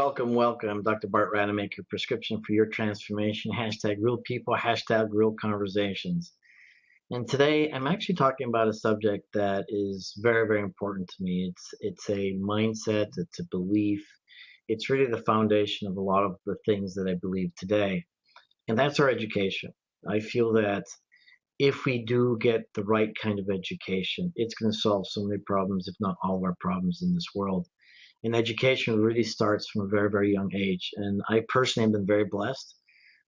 welcome, welcome. I'm Dr. Bart Rademacher, prescription for your transformation. Hashtag real people, hashtag real conversations. And today I'm actually talking about a subject that is very, very important to me. It's a mindset, it's a belief. It's really the foundation of a lot of the things that I believe today. And that's our education. I feel that if we do get the right kind of education, it's going to solve so many problems, if not all of our problems in this world. And education really starts from a very, very young age. And I personally have been very blessed.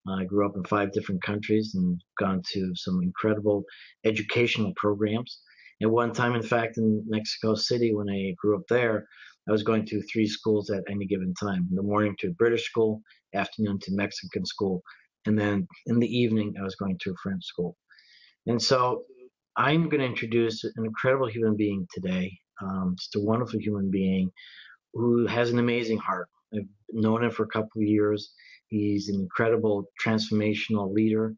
I grew up in 5 different countries and gone to some incredible educational programs. At one time, in fact, in Mexico City, when I grew up there, I was going to 3 schools at any given time. In the morning to a British school, afternoon to Mexican school, and then in the evening, I was going to a French school. And so I'm going to introduce an incredible human being today, just a wonderful human being who has an amazing heart. I've known him for a couple of years. He's an incredible transformational leader,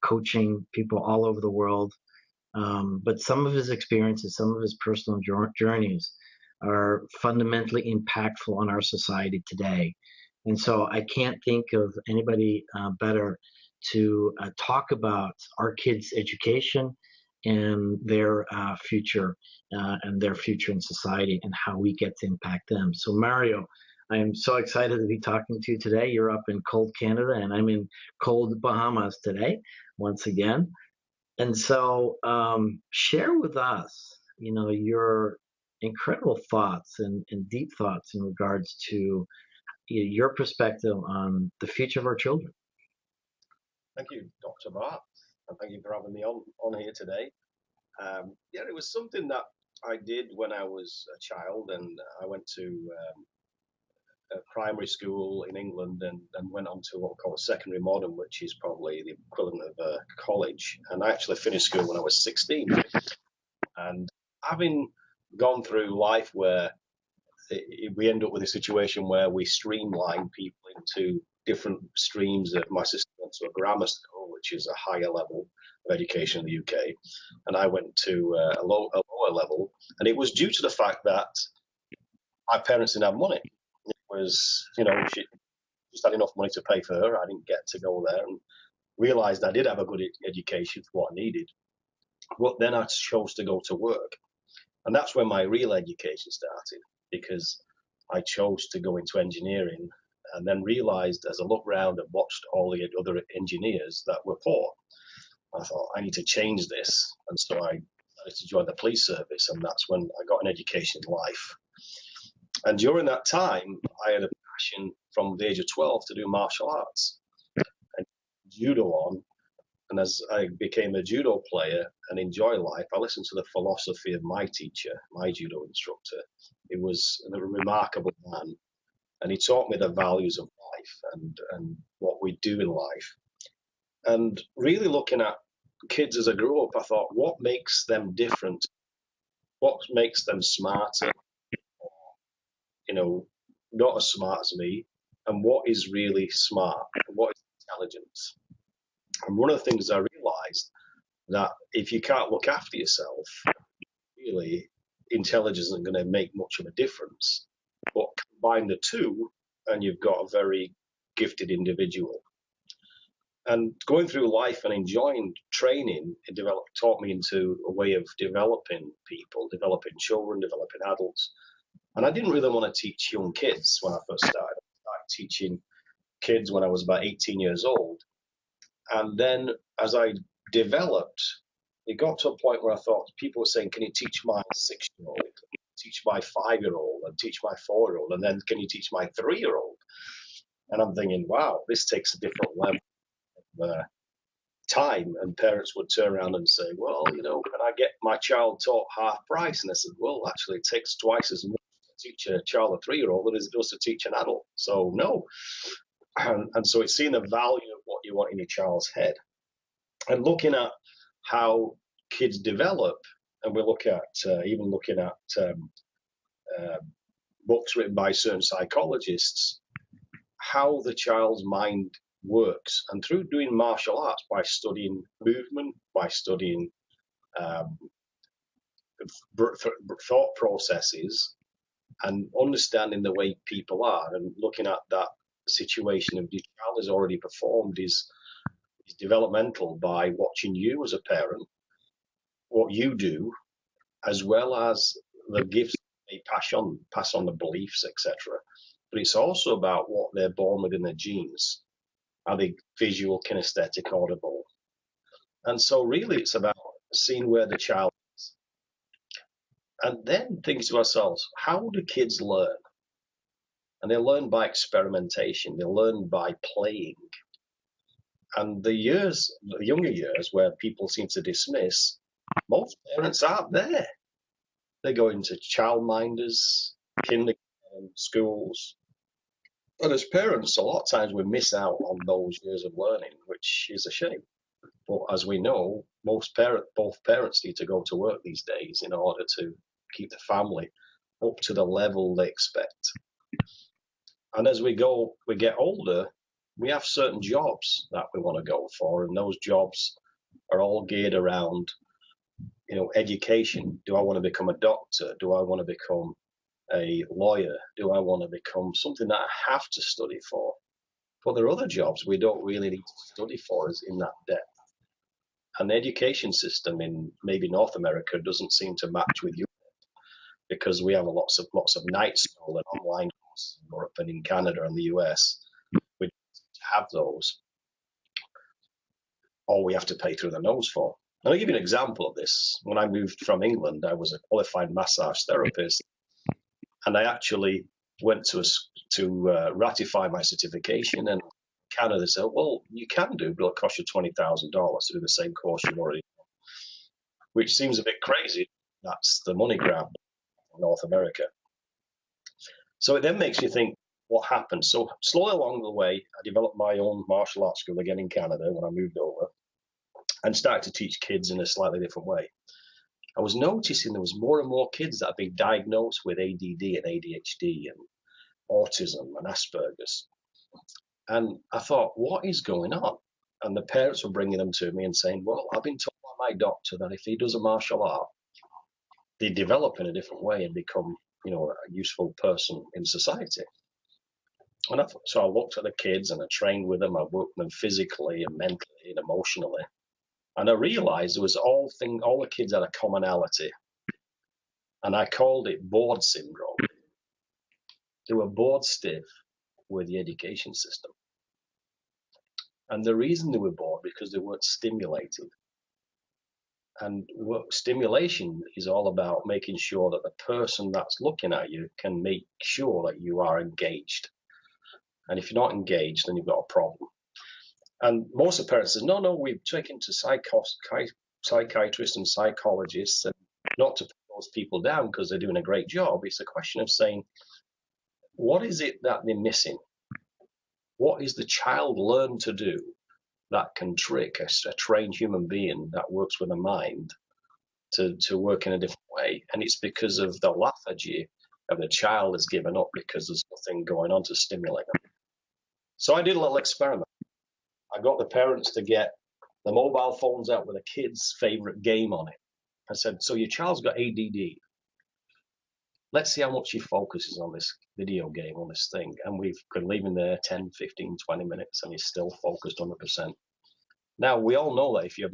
coaching people all over the world. But some of his experiences, some of his personal journeys are fundamentally impactful on our society today. And so I can't think of anybody better to talk about our kids' education and their future in society and how we get to impact them. So Mario, I am so excited to be talking to you today. You're up in cold Canada and I'm in cold Bahamas today, once again. And so share with us, your incredible thoughts and deep thoughts in regards to your perspective on the future of our children. Thank you, Dr. Bart, and thank you for having me on here today. It was something that I did when I was a child, and I went to a primary school in England and went on to what we call a secondary modern, which is probably the equivalent of a college. And I actually finished school when I was 16. And having gone through life where we end up with a situation where we streamline people into different streams. My sister went to a grammar school, which is a higher level of education in the UK, and I went to a lower level. And it was due to the fact that my parents didn't have money. It was, she just had enough money to pay for her. I didn't get to go there, and realised I did have a good education for what I needed. But then I chose to go to work, and that's when my real education started, because I chose to go into engineering, and then realized as I looked around and watched all the other engineers that were poor, I thought, I need to change this. And so I started to join the police service, and that's when I got an education in life. And during that time, I had a passion from the age of 12 to do martial arts and judo on. And as I became a judo player and enjoy life, I listened to the philosophy of my teacher, my judo instructor. He was a remarkable man, and he taught me the values of life and what we do in life. And really looking at kids as I grew up, I thought, what makes them different? What makes them smarter? Not as smart as me, and what is really smart? What is intelligence? And one of the things I realized that if you can't look after yourself, really, intelligence isn't going to make much of a difference. But combine the two, and you've got a very gifted individual. And going through life and enjoying training, it taught me into a way of developing people, developing children, developing adults. And I didn't really want to teach young kids when I first started. I started teaching kids when I was about 18 years old. And then as I developed, it got to a point where I thought people were saying, can you teach my 6-year-old, teach my 5-year-old, and teach my 4-year-old, and then can you teach my 3-year-old? And I'm thinking, wow, this takes a different level of time. And parents would turn around and say, well, can I get my child taught half price? And I said, well, actually, it takes twice as much to teach a child a 3-year-old as it does to teach an adult. So no. And so it's seeing the value of what you want in your child's head, and looking at how kids develop. And we look at even looking at books written by certain psychologists, how the child's mind works. And through doing martial arts, by studying movement, by studying thought processes, and understanding the way people are and looking at that situation of the child has already performed is developmental by watching you as a parent, what you do, as well as the gifts they pass on the beliefs, etc. But it's also about what they're born with in their genes. Are they visual, kinesthetic, audible? And so really it's about seeing where the child is. And then think to ourselves, how do kids learn? And they learn by experimentation. They learn by playing. And the younger years where people seem to dismiss, most parents aren't there. They go into childminders, kindergarten, schools. And as parents, a lot of times we miss out on those years of learning, which is a shame. But as we know, both parents need to go to work these days in order to keep the family up to the level they expect. And as we get older, we have certain jobs that we want to go for, and those jobs are all geared around, education. Do I want to become a doctor? Do I want to become a lawyer? Do I want to become something that I have to study for? But there are other jobs we don't really need to study for us in that depth. And the education system in maybe North America doesn't seem to match with you, because we have lots of night school and online courses in Europe and in Canada and the US. We don't have those, or we have to pay through the nose for. And I'll give you an example of this. When I moved from England, I was a qualified massage therapist, and I actually went to ratify my certification, and Canada said, well, you can do, but it'll cost you $20,000 to do the same course you've already done, which seems a bit crazy. That's the money grab in North America. So it then makes you think, what happened? So slowly along the way, I developed my own martial arts school again in Canada when I moved over, and started to teach kids in a slightly different way. I was noticing there was more and more kids that had been diagnosed with ADD and ADHD and autism and Asperger's. And I thought, what is going on? And the parents were bringing them to me and saying, well, I've been told by my doctor that if he does a martial art, they develop in a different way and become, a useful person in society. And so I looked at the kids and I trained with them. I worked with them physically and mentally and emotionally. And I realized there was all the kids had a commonality. And I called it bored syndrome. They were bored stiff with the education system. And the reason they were bored, because they weren't stimulated. And stimulation is all about making sure that the person that's looking at you can make sure that you are engaged. And if you're not engaged, then you've got a problem. And most of the parents say, no, we've taken to psychiatrists and psychologists, and not to put those people down because they're doing a great job. It's a question of saying, what is it that they're missing? What is the child learn to do that can trick a trained human being that works with a mind to work in a different way? And it's because of the lethargy of the child is given up because there's nothing going on to stimulate them. So I did a little experiment. I got the parents to get the mobile phones out with a kid's favorite game on it. I said, so your child's got ADD. Let's see how much he focuses on this video game, on this thing. And we could leave him there 10, 15, 20 minutes and he's still focused 100%. Now, we all know that if you have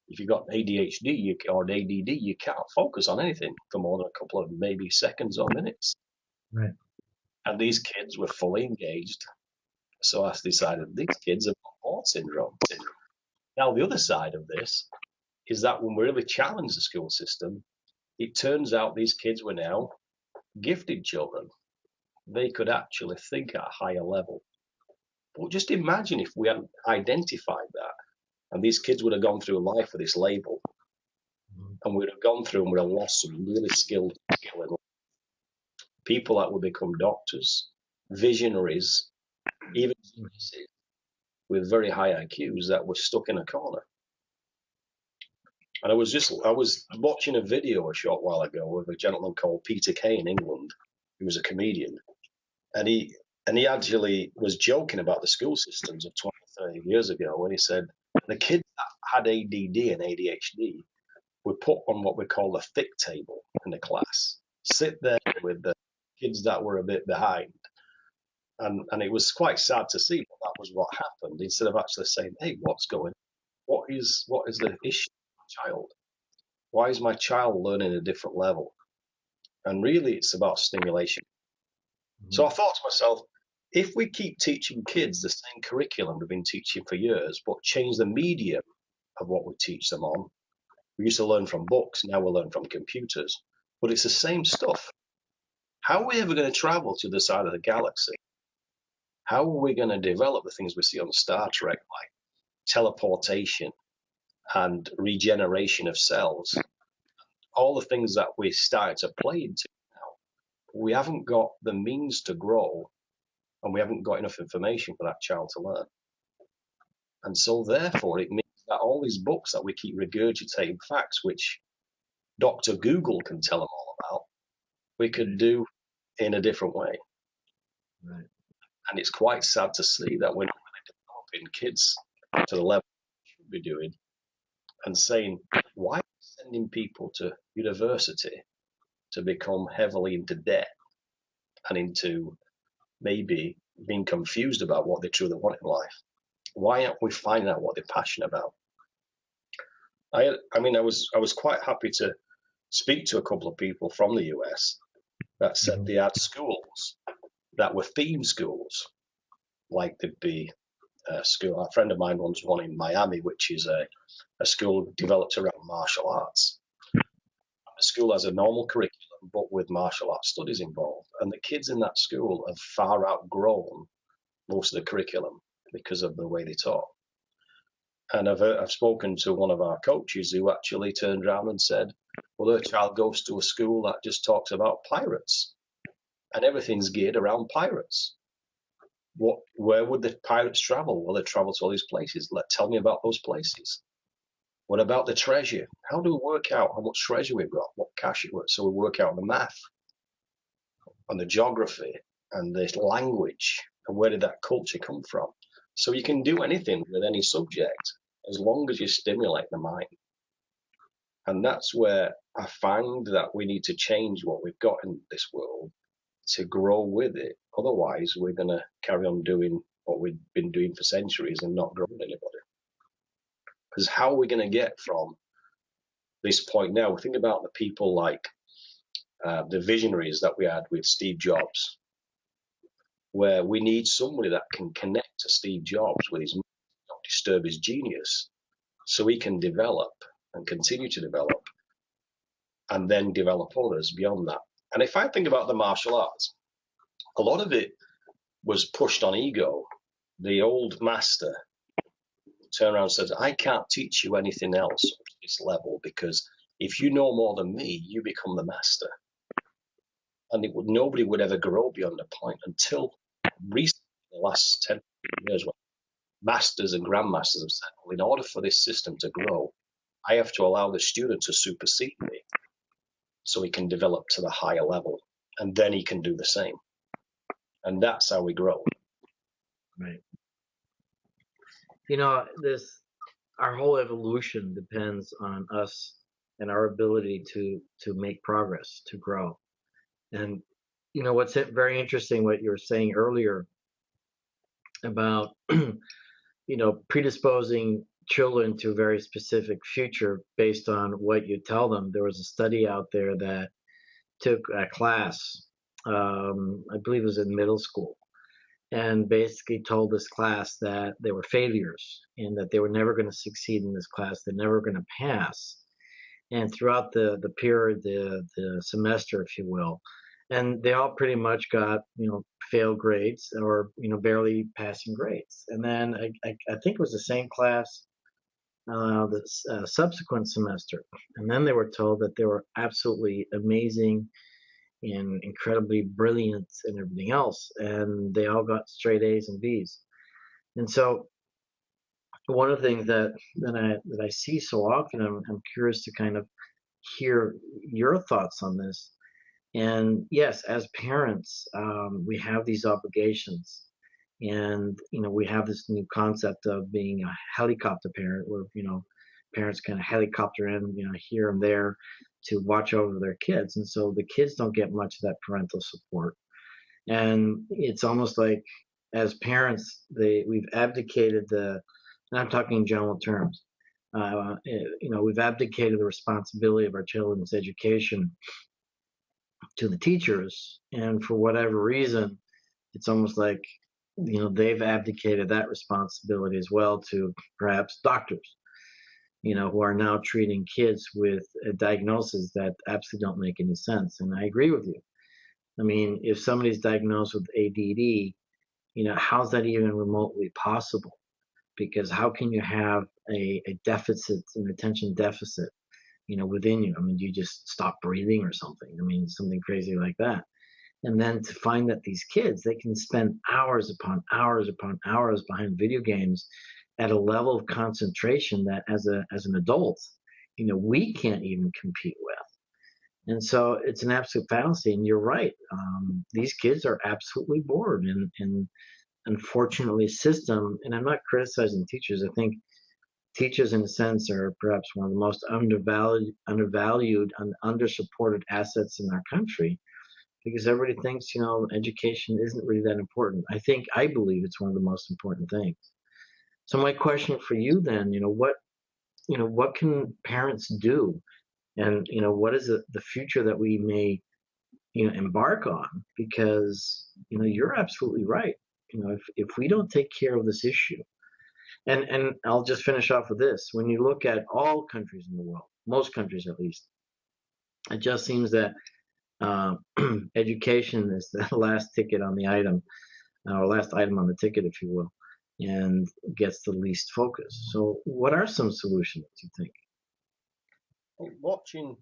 if you've got ADHD or ADD, you can't focus on anything for more than a couple of maybe seconds or minutes. Right. And these kids were fully engaged. So I decided these kids have got bored syndrome. Now, the other side of this is that when we really challenge the school system, it turns out these kids were now gifted children. They could actually think at a higher level. But just imagine if we hadn't identified that, and these kids would have gone through life with this label, and we'd have gone through and would have lost some really skilled people in life. People that would become doctors, visionaries, even with very high IQs that were stuck in a corner. And I was watching a video a short while ago of a gentleman called Peter Kay in England, who was a comedian, and he actually was joking about the school systems of 20, 30 years ago when he said the kids that had ADD and ADHD were put on what we call the thick table in the class. sit there with the kids that were a bit behind. And it was quite sad to see, but that was what happened. Instead of actually saying, "Hey, what's going on? What is the issue with my child? Why is my child learning at a different level?" And really, it's about stimulation. So I thought to myself, if we keep teaching kids the same curriculum we've been teaching for years, but change the medium of what we teach them on, we used to learn from books, now we learn from computers, but it's the same stuff. How are we ever going to travel to the side of the galaxy? How are we going to develop the things we see on Star Trek, like teleportation and regeneration of cells? All the things that we started to play into now, we haven't got the means to grow, and we haven't got enough information for that child to learn. And so therefore it means that all these books that we keep regurgitating facts, which Dr. Google can tell them all about, we could do in a different way. Right. And it's quite sad to see that we're not really developing kids to the level we should be doing, and saying, why are we sending people to university to become heavily into debt and into maybe being confused about what they truly want in life? Why aren't we finding out what they're passionate about? I mean, I was quite happy to speak to a couple of people from the US that said they had schools that were theme schools, like there'd be a school. A friend of mine runs one in Miami, which is a school developed around martial arts. The school has a normal curriculum, but with martial arts studies involved. And the kids in that school have far outgrown most of the curriculum because of the way they taught. And I've spoken to one of our coaches who actually turned around and said, well, her child goes to a school that just talks about pirates, and everything's geared around pirates. Where would the pirates travel? Well, they travel to all these places. Tell me about those places. What about the treasure? How do we work out how much treasure we've got, what cash it was? So we work out the math and the geography and the language, and where did that culture come from? So you can do anything with any subject as long as you stimulate the mind. And that's where I find that we need to change what we've got in this world to grow with it. Otherwise, we're going to carry on doing what we've been doing for centuries and not growing anybody. Because how are we going to get from this point now? Think about the people like the visionaries that we had with Steve Jobs, where we need somebody that can connect to Steve Jobs with his, not disturb his genius, so he can develop and continue to develop and then develop others beyond that. And if I think about the martial arts, a lot of it was pushed on ego. The old master turned around and said, I can't teach you anything else at this level, because if you know more than me, you become the master. And nobody would ever grow beyond a point until recently, the last 10 years, when masters and grandmasters have said, well, in order for this system to grow, I have to allow the student to supersede me so he can develop to the higher level, and then he can do the same. And that's how we grow. Right. Our whole evolution depends on us and our ability to make progress, to grow. And what's very interesting, what you were saying earlier about predisposing children to a very specific future based on what you tell them. There was a study out there that took a class, I believe it was in middle school, and basically told this class that they were failures and that they were never going to succeed in this class. They're never going to pass. And throughout the period, the semester, if you will, and they all pretty much got failed grades or barely passing grades. And then I think it was the same class the subsequent semester, and then they were told that they were absolutely amazing and incredibly brilliant and everything else, and they all got straight A's and B's. And so one of the things that I see so often, I'm curious to kind of hear your thoughts on this. And yes, as parents, we have these obligations, and we have this new concept of being a helicopter parent, where parents kind of helicopter in here and there to watch over their kids. And so the kids don't get much of that parental support. And it's almost like as parents, we've abdicated and I'm talking in general terms, we've abdicated the responsibility of our children's education to the teachers. And for whatever reason, it's almost like, they've abdicated that responsibility as well to perhaps doctors, who are now treating kids with diagnoses that absolutely don't make any sense. And I agree with you. I mean, if somebody's diagnosed with ADD, how's that even remotely possible? Because how can you have a deficit, an attention deficit, within you? I mean, do you just stop breathing or something? I mean, something crazy like that. And then to find that these kids, they can spend hours upon hours upon hours behind video games at a level of concentration that as an adult, we can't even compete with. And so it's an absolute fallacy. And you're right. These kids are absolutely bored. And unfortunately, system, and I'm not criticizing teachers. I think teachers, in a sense, are perhaps one of the most undervalued and undersupported assets in our country, because everybody thinks, education isn't really that important. I believe it's one of the most important things. So my question for you then, what can parents do? And, what is the future that we may, embark on? Because, you're absolutely right. If we don't take care of this issue, and I'll just finish off with this. When you look at all countries in the world, most countries at least, it just seems that education is the last ticket on the item, or last item on the ticket, if you will, and gets the least focus. So what are some solutions, you think? Watching,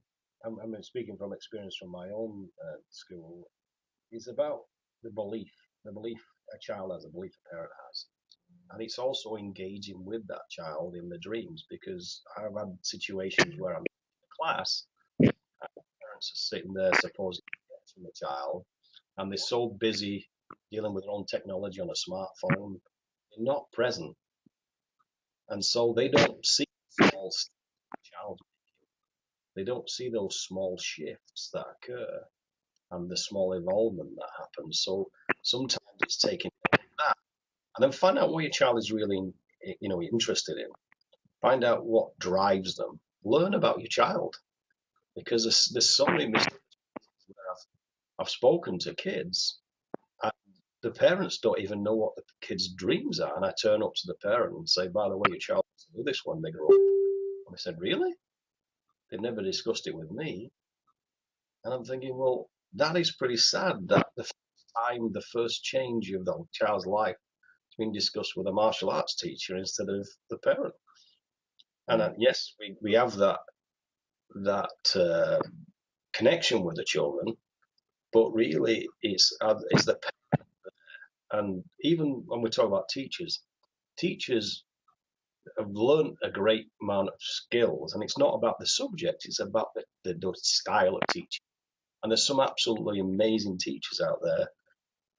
I'm speaking from experience from my own school, is about the belief a child has, a belief a parent has. And it's also engaging with that child in the dreams, because I've had situations where I'm in class, and parents are sitting there supposedly from the child, and they're so busy dealing with their own technology on a smartphone, they're not present. And so they don't see the small steps the child making. They don't see those small shifts that occur and the small involvement that happens. So sometimes it's taking that, and then find out what your child is really, interested in. Find out what drives them. Learn about your child, because there's so many mistakes where I've spoken to kids, and the parents don't even know what the kids' dreams are. And I turn up to the parent and say, by the way, your child wants to do this when they grow up. And they said, really? They've never discussed it with me. And I'm thinking, well, that is pretty sad that the first change of the child's life has been discussed with a martial arts teacher instead of the parent. And yes, we have that connection with the children, but really it's the parent. And even when we talk about teachers have learned a great amount of skills, and it's not about the subject, it's about the style of teaching. And there's some absolutely amazing teachers out there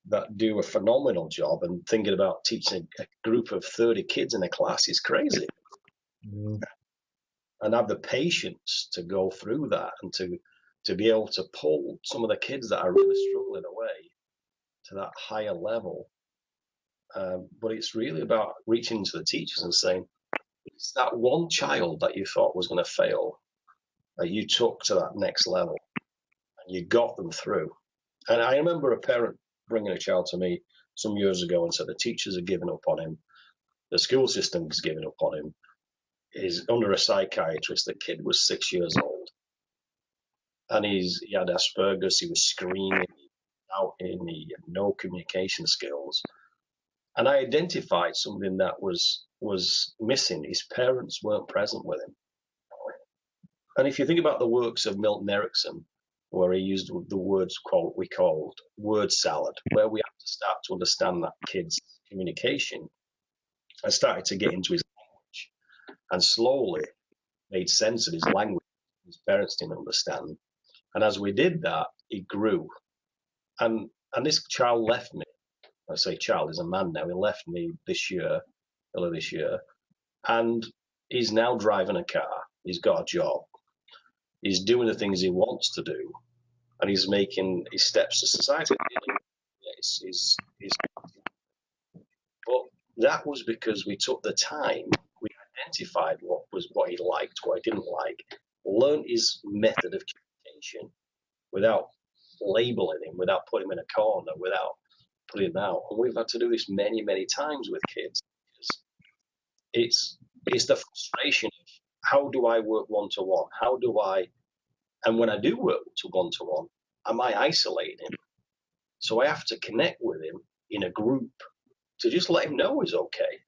that do a phenomenal job, and thinking about teaching a group of 30 kids in a class is crazy. Mm-hmm. And have the patience to go through that, and to be able to pull some of the kids that are really struggling away to that higher level. But it's really about reaching to the teachers and saying, it's that one child that you thought was going to fail, that you took to that next level, and you got them through. And I remember a parent bringing a child to me some years ago and said the teachers are giving up on him, the school system is giving up on him. He's under a psychiatrist. The kid was 6 years old, and he had Asperger's. He was screaming, shouting, he had no communication skills. And I identified something that was missing. His parents weren't present with him. And if you think about the works of Milton Erickson, where he used the words we called word salad, where we have to start to understand that kid's communication, I started to get into his language, and slowly made sense of his language his parents didn't understand. And as we did that, he grew. And this child left me. I say child, he's a man now. He left me early this year, and he's now driving a car. He's got a job. He's doing the things he wants to do, and he's making his steps to society. But that was because we took the time, we identified what he liked, what he didn't like, learned his method of communication without labeling him, without putting him in a corner, without putting him out. And we've had to do this many, many times with kids. It's the frustration of how do I work one-to-one? How do I, and when I do work to one-to-one, am I isolating him? So I have to connect with him in a group to just let him know he's okay,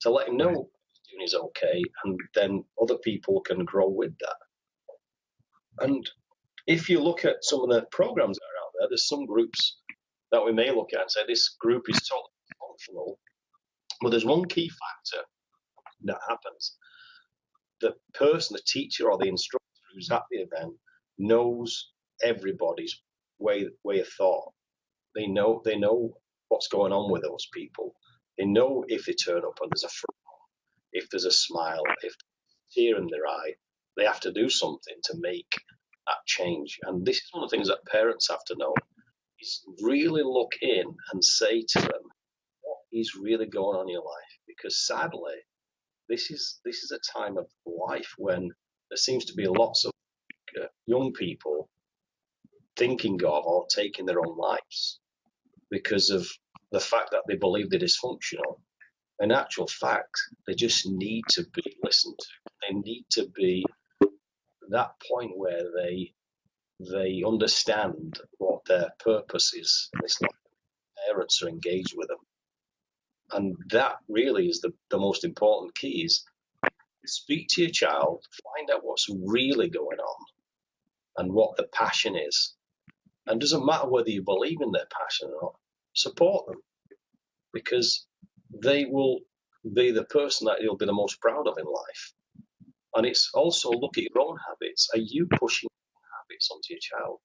to let him know he's doing is okay, and then other people can grow with that. And if you look at some of the programs that are out there, there's some groups that we may look at and say this group is totally functional. Well, there's one key factor that happens. The person, the teacher or the instructor who's at the event knows everybody's way of thought. They know what's going on with those people. They know if they turn up and there's a frown, if there's a smile, if there's a tear in their eye, they have to do something to make that change. And this is one of the things that parents have to know, is really look in and say to them what is really going on in your life. Because sadly, this is a time of life when there seems to be lots of young people thinking of or taking their own lives because of the fact that they believe they're dysfunctional. In actual fact, they just need to be listened to. They need to be that point where they understand what their purpose is in this life. Parents are engaged with them. And that really is the most important key, is speak to your child, find out what's really going on and what the passion is. And it doesn't matter whether you believe in their passion or not, support them, because they will be the person that you'll be the most proud of in life. And it's also look at your own habits. Are you pushing habits onto your child?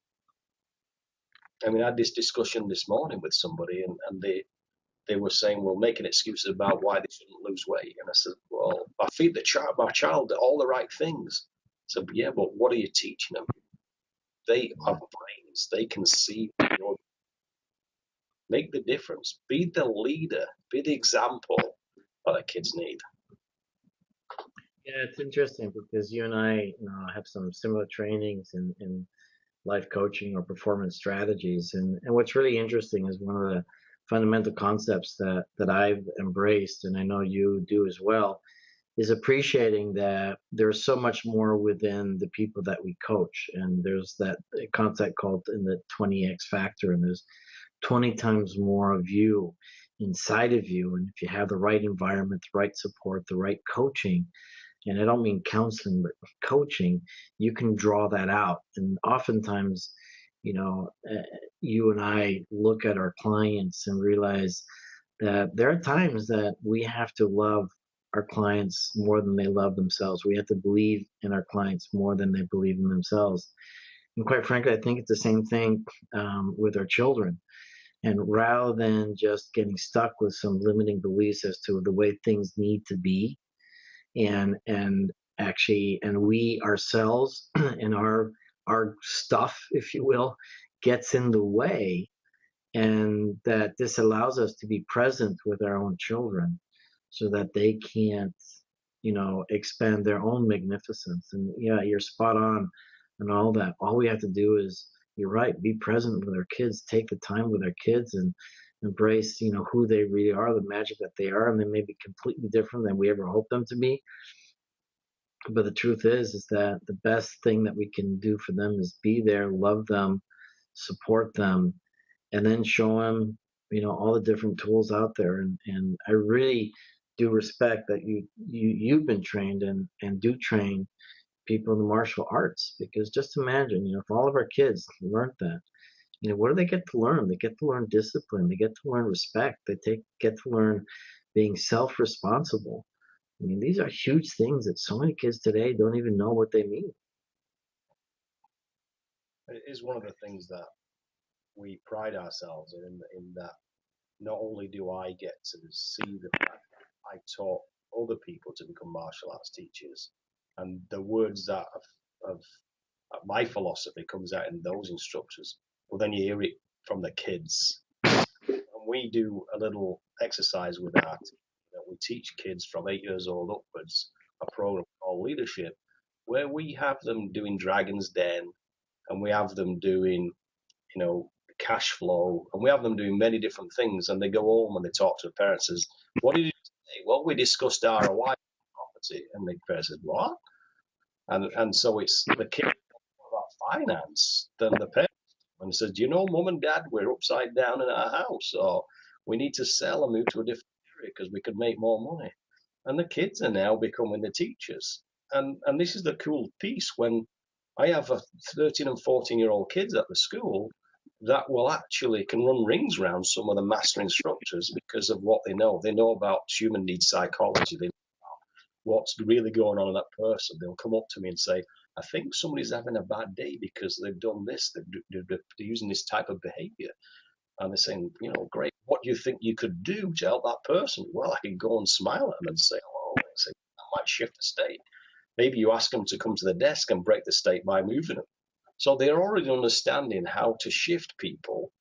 I mean, I had this discussion this morning with somebody, and they were saying, well, making excuses about why they shouldn't lose weight. And I said, well, I feed my child all the right things. I said, yeah, but what are you teaching them? They have brains. They can see. Make the difference. Be the leader. Be the example that our kids need. Yeah, it's interesting because you and I have some similar trainings in life coaching or performance strategies. And what's really interesting is one of the fundamental concepts that I've embraced, and I know you do as well, is appreciating that there's so much more within the people that we coach. And there's that concept called in the 20x factor, and there's 20 times more of you inside of you. And if you have the right environment, the right support, the right coaching, and I don't mean counseling, but coaching, you can draw that out. And oftentimes, you and I look at our clients and realize that there are times that we have to love our clients more than they love themselves. We have to believe in our clients more than they believe in themselves. And quite frankly, I think it's the same thing with our children. And rather than just getting stuck with some limiting beliefs as to the way things need to be, and we ourselves and our stuff, if you will, gets in the way, and that this allows us to be present with our own children so that they can't expand their own magnificence. And yeah, you're spot on and all that. All we have to do is, you're right, be present with our kids, take the time with our kids, and embrace who they really are, the magic that they are. And they may be completely different than we ever hoped them to be, but the truth is that the best thing that we can do for them is be there, love them, support them, and then show them all the different tools out there. And I really do respect that you've been trained and do train people in the martial arts, because just imagine, if all of our kids learned that, what do they get to learn? They get to learn discipline. They get to learn respect. They get to learn being self-responsible. I mean, these are huge things that so many kids today don't even know what they mean. It is one of the things that we pride ourselves in that not only do I get to see the fact that I taught other people to become martial arts teachers, and the words that have My philosophy comes out in those instructors. Well, then you hear it from the kids. And we do a little exercise with that. We teach kids from 8 years old upwards a program called Leadership, where we have them doing Dragon's Den, and we have them doing, cash flow, and we have them doing many different things. And they go home and they talk to the parents. Says, "What did you do today?" "Well, we discussed ROI property." And the parents said, "What?" And so it's the kids about finance than the parents. And says, "Do you know, Mum and Dad, we're upside down in our house, or we need to sell and move to a different area because we could make more money." And the kids are now becoming the teachers. And this is the cool piece when I have a 13 and 14-year-old kids at the school that will actually can run rings around some of the master instructors because of what they know. They know about human needs psychology. They know what's really going on in that person. They'll come up to me and say, "I think somebody's having a bad day because they've done this. They're using this type of behavior." And they're saying, "Great, what do you think you could do to help that person?" "Well, I can go and smile at them and say hello." And say, "I might shift the state." Maybe you ask them to come to the desk and break the state by moving them. So they're already understanding how to shift people,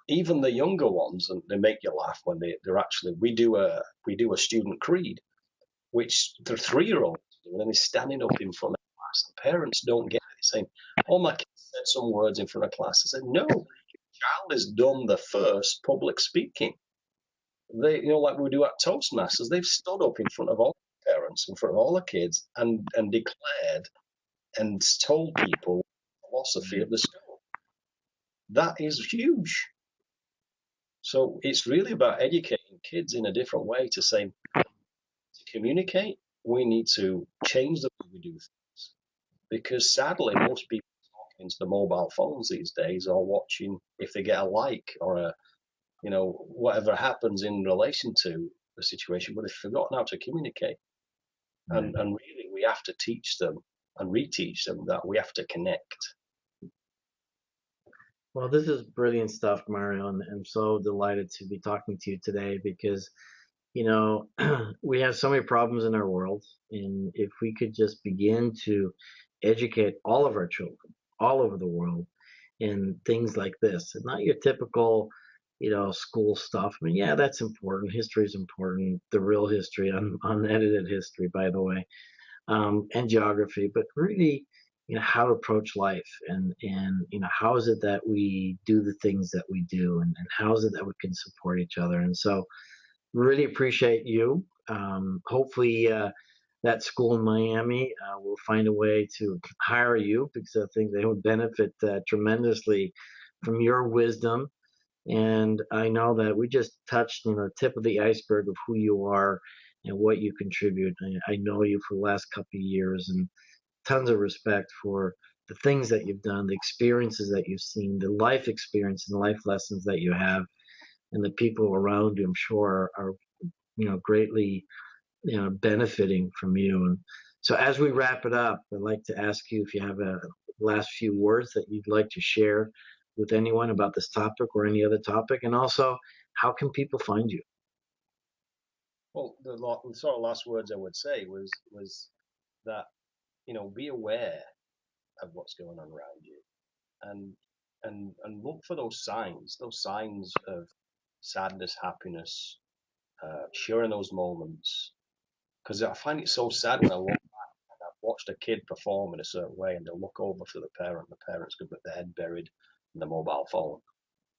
even the younger ones, and they make you laugh when they're actually. We do a student creed, which the 3-year-olds do, and then they're standing up in front of class. The parents don't get it. They're saying, "Oh, my kid said some words in front of class." I said, "No, child has done the first public speaking. They, like we do at Toastmasters, they've stood up in front of all the parents, in front of all the kids, and declared and told people the philosophy of the school." That is huge. So it's really about educating kids in a different way to say, to communicate, we need to change the way we do things. Because sadly, most people are talking into the mobile phones these days or watching if they get a like or whatever happens in relation to the situation, but they've forgotten how to communicate. And really, we have to teach them and reteach them that we have to connect. Well, this is brilliant stuff, Mario, and I'm so delighted to be talking to you today because, we have so many problems in our world, and if we could just begin to educate all of our children all over the world in things like this, and not your typical, school stuff. I mean, yeah, that's important. History is important. The real history, unedited history, by the way, and geography, but really, how to approach life and how is it that we do the things that we do and how is it that we can support each other. And so really appreciate you. Hopefully, that school in Miami will find a way to hire you because I think they would benefit tremendously from your wisdom. And I know that we just touched the tip of the iceberg of who you are and what you contribute. I know you for the last couple of years and tons of respect for the things that you've done, the experiences that you've seen, the life experience and life lessons that you have, and the people around you, I'm sure, are greatly benefiting from you. And so, as we wrap it up, I'd like to ask you if you have a last few words that you'd like to share with anyone about this topic or any other topic, and also how can people find you? Well, the sort of last words I would say was that be aware of what's going on around you, and look for those signs of sadness, happiness, sharing those moments. Because I find it so sad when I look back and I've watched a kid perform in a certain way, and they'll look over to the parents could put their head buried in the mobile phone.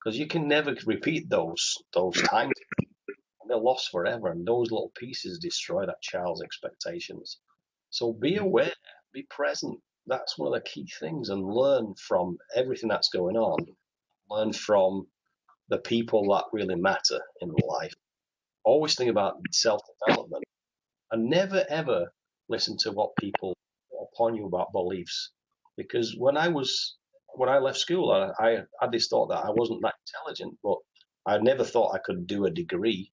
Because you can never repeat those times. They're lost forever, and those little pieces destroy that child's expectations. So be aware, be present. That's one of the key things, and learn from everything that's going on. Learn from the people that really matter in life. Always think about self-development, and never ever listen to what people put upon you about beliefs. Because when I left school, I had this thought that I wasn't that intelligent, but I never thought I could do a degree.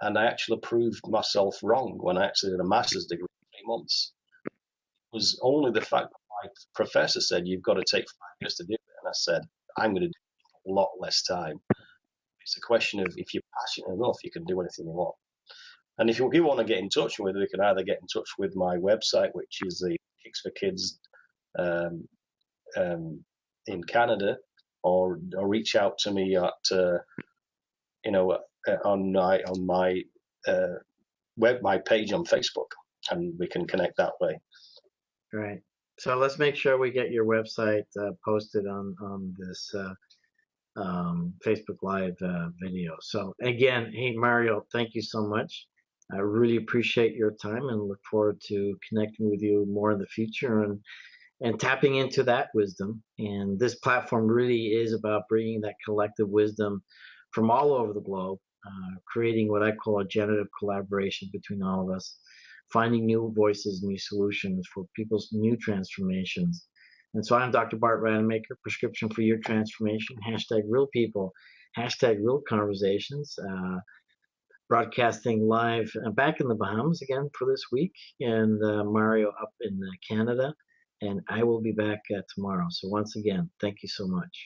And I actually proved myself wrong when I actually did a master's degree in 3 months. It was only the fact that my professor said, "You've got to take 5 years to do it." And I said, "I'm going to do it in a lot less time." It's a question of if you're passionate enough, you can do anything you want. And if you want to get in touch with me, we can either get in touch with my website, which is the Kicks for Kids in Canada, or reach out to me at on my my page on Facebook, and we can connect that way. Right. So let's make sure we get your website posted on this Facebook Live video. So again, hey Mario, thank you so much. I really appreciate your time and look forward to connecting with you more in the future and tapping into that wisdom. And this platform really is about bringing that collective wisdom from all over the globe, creating what I call a generative collaboration between all of us, finding new voices, new solutions for people's new transformations. And so I'm Dr. Bart Rademacher, prescription for your transformation, hashtag real people, hashtag real conversations, broadcasting live back in the Bahamas again for this week, and Mario up in Canada. And I will be back tomorrow. So once again, thank you so much.